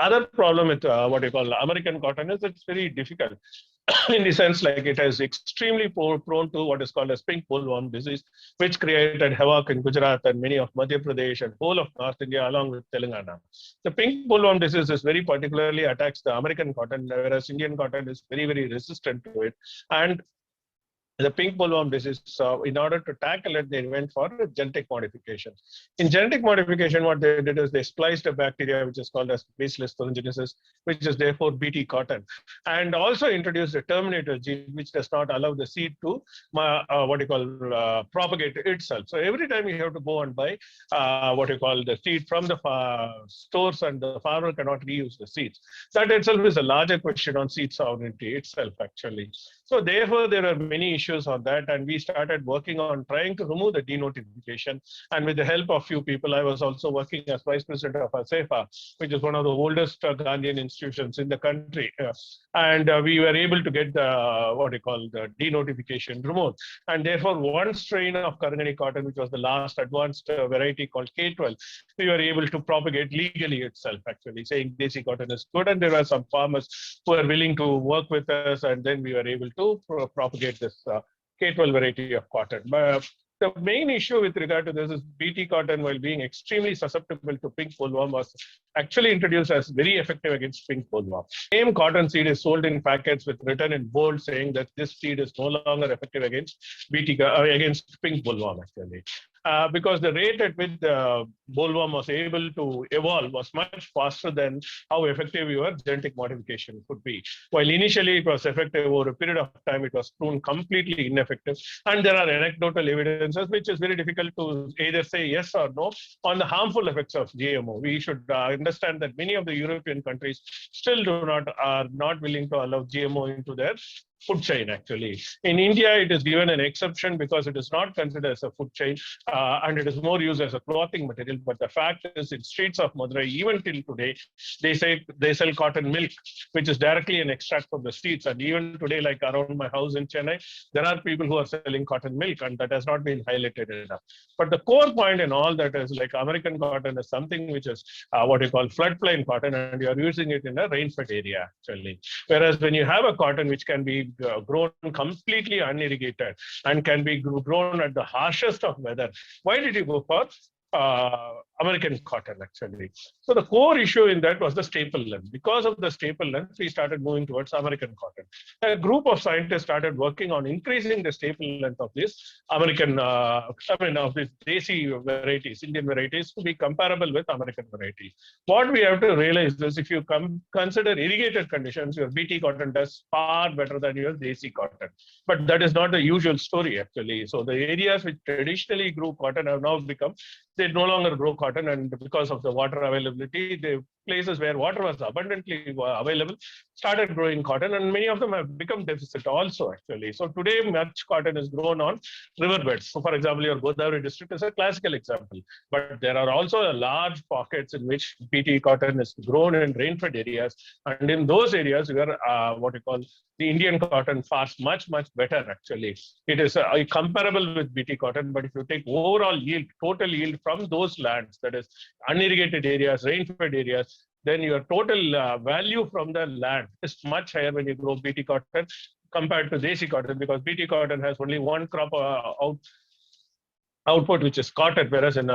Other problem with what you call American cotton is it's very difficult in the sense like it is extremely prone to what is called as pink bollworm disease, which created havoc in Gujarat and many of Madhya Pradesh and whole of North India along with Telangana. The pink bollworm disease is very particularly attacks the American cotton, whereas Indian cotton is very, very resistant to it. And the pink bollworm disease, in order to tackle it, they went for genetic modification. In genetic modification, what they did is they spliced a bacteria which is called as Bacillus thuringiensis, which is therefore BT cotton, and also introduced a terminator gene which does not allow the seed to propagate itself. So every time you have to go and buy the seed from the stores, and the farmer cannot reuse the seeds. That itself is a larger question on seed sovereignty itself, actually. So therefore, there are many issues on that, and we started working on trying to remove the denotification. And with the help of few people, I was also working as vice president of ASEFA, which is one of the oldest Gandhian institutions in the country. And we were able to get the denotification removed. And therefore, one strain of Karangani cotton, which was the last advanced variety called K12, we were able to propagate legally itself, actually, saying Desi cotton is good. And there were some farmers who were willing to work with us, and then we were able to propagate this K12 variety of cotton. But the main issue with regard to this is BT cotton, while being extremely susceptible to pink bollworm, was actually introduced as very effective against pink bollworm. Same cotton seed is sold in packets with written in bold saying that this seed is no longer effective against against pink bollworm, actually. Because the rate at which the bollworm was able to evolve was much faster than how effective your genetic modification could be. While initially it was effective, over a period of time, it was proven completely ineffective. And there are anecdotal evidences, which is very difficult to either say yes or no on the harmful effects of GMO. We should understand that many of the European countries still are not willing to allow GMO into their food chain, actually. In India, it is given an exception because it is not considered as a food chain, and it is more used as a clothing material. But the fact is, in streets of Madurai, even till today, they say they sell cotton milk, which is directly an extract from the streets. And even today, like around my house in Chennai, there are people who are selling cotton milk, and that has not been highlighted enough. But the core point in all that is, like, American cotton is something which is floodplain cotton, and you are using it in a rain-fed area, actually. Whereas when you have a cotton which can be grown completely unirrigated and can be grown at the harshest of weather, why did you go for American cotton, actually? So the core issue in that was the staple length. Because of the staple length, we started moving towards American cotton. A group of scientists started working on increasing the staple length of this of these Desi varieties, Indian varieties, to be comparable with American varieties. What we have to realize is, if you consider irrigated conditions, your BT cotton does far better than your Desi cotton. But that is not the usual story, actually. So the areas which traditionally grew cotton have now become, they no longer grow cotton, and because of the water availability, the places where water was abundantly available started growing cotton, and many of them have become deficit also, actually. So today, much cotton is grown on riverbeds. So, for example, your Godavari district is a classical example. But there are also large pockets in which BT cotton is grown in rain-fed areas, and in those areas, where the Indian cotton fares much, much better, actually. It is comparable with BT cotton, but if you take overall yield, total yield from those lands, that is unirrigated areas, rain-fed areas, then your total value from the land is much higher when you grow BT cotton compared to Desi cotton, because BT cotton has only one crop output, which is cotton, whereas in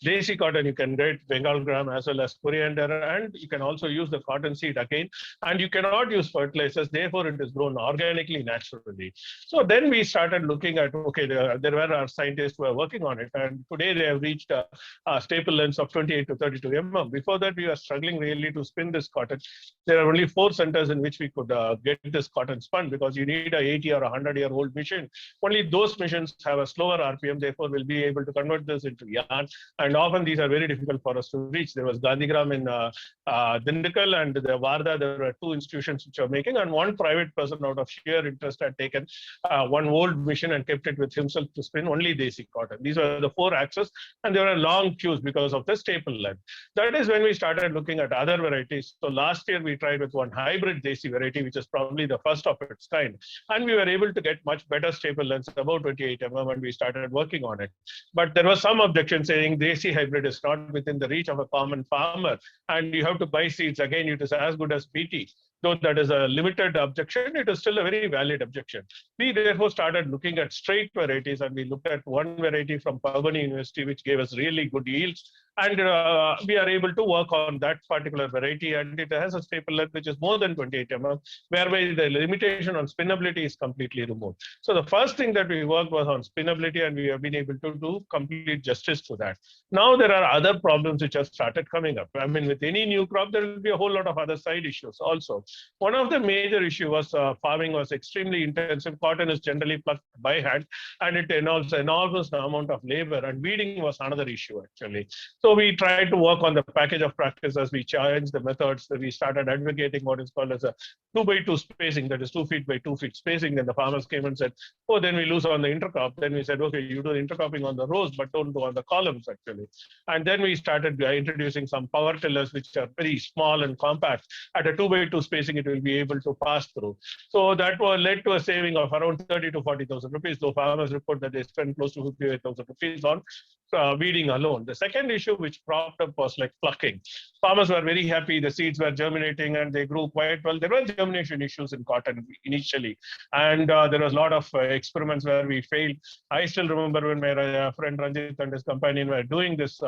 Desi cotton, you can get Bengal gram as well as coriander, and you can also use the cotton seed again, and you cannot use fertilizers, therefore it is grown organically, naturally. So then we started looking at, okay, there were our scientists who were working on it, and today they have reached a staple length of 28 to 32 mm. Before that, we were struggling really to spin this cotton. There are only 4 centers in which we could get this cotton spun, because you need a 80 or 100-year-old machine. Only those machines have a slower RPM, therefore will be able to convert this into yarn, and often these are very difficult for us to reach. There was Gandhigram in Dindikal, and the Varda, there were 2 institutions which are making, and one private person out of sheer interest had taken one old machine and kept it with himself to spin only Desi cotton. These were the 4 axes, and there were long queues because of the staple length. That is when we started looking at other varieties. So last year we tried with one hybrid Desi variety, which is probably the first of its kind, and we were able to get much better staple lengths, about 28 mm, and we started working on it. But there was some objection saying Desi hybrid is not within the reach of a common farmer, and you have to buy seeds. Again, it is as good as BT. Though that is a limited objection, it is still a very valid objection. We therefore started looking at straight varieties, and we looked at one variety from Pavani University, which gave us really good yields. And we are able to work on that particular variety, and it has a staple length which is more than 28 mm, whereby the limitation on spinnability is completely removed. So the first thing that we worked was on spinnability, and we have been able to do complete justice to that. Now there are other problems which have started coming up. I mean, with any new crop, there will be a whole lot of other side issues also. One of the major issues was farming was extremely intensive. Cotton is generally plucked by hand, and it involves enormous amount of labor, and weeding was another issue actually. So we tried to work on the package of practices. We changed the methods. We started advocating what is called as a 2x2 spacing, that is 2 feet by 2 feet spacing. Then the farmers came and said, oh, then we lose on the intercrop. Then we said, okay, you do the intercropping on the rows, but don't do on the columns actually. And then we started introducing some power tillers, which are very small and compact. At a 2x2 spacing, it will be able to pass through. So that led to a saving of around 30 to 40,000 rupees, though farmers report that they spend close to 58,000 rupees on weeding alone. The second issue which propped up was like plucking. Farmers were very happy. The seeds were germinating and they grew quite well. There were germination issues in cotton initially, and there was a lot of experiments where we failed. I still remember when my friend Ranjit and his companion were doing this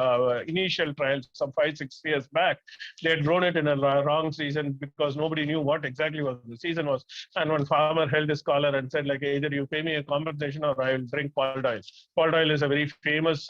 initial trials some 5-6 years back. They had grown it in a wrong season because nobody knew what exactly was the season was. And one farmer held his collar and said, like, either you pay me a compensation or I will drink pallid oil. Pallid oil is a very famous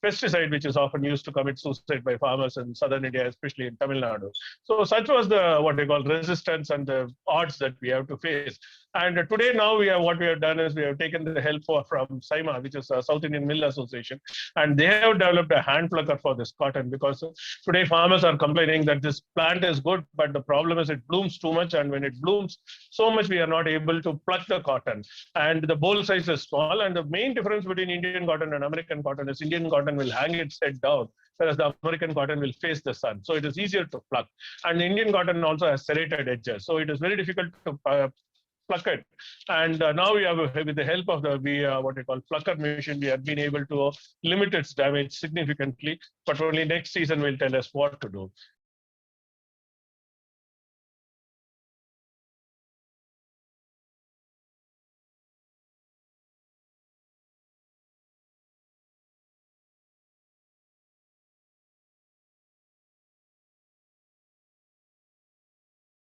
pesticide, which is often used to commit suicide by farmers in southern India, especially in Tamil Nadu. So such was the resistance and the odds that we have to face. And today now what we have done is we have taken the help from SIMA, which is South Indian Mill Association, and they have developed a hand plucker for this cotton, because today farmers are complaining that this plant is good, but the problem is it blooms too much, and when it blooms so much, we are not able to pluck the cotton, and the boll size is small. And the main difference between Indian cotton and American cotton is Indian cotton will hang its head down, whereas the American cotton will face the sun. So it is easier to pluck. And the Indian cotton also has serrated edges. So it is very difficult to pluck it. And now we have, with the help of the plucker machine, we have been able to limit its damage significantly. But only next season will tell us what to do.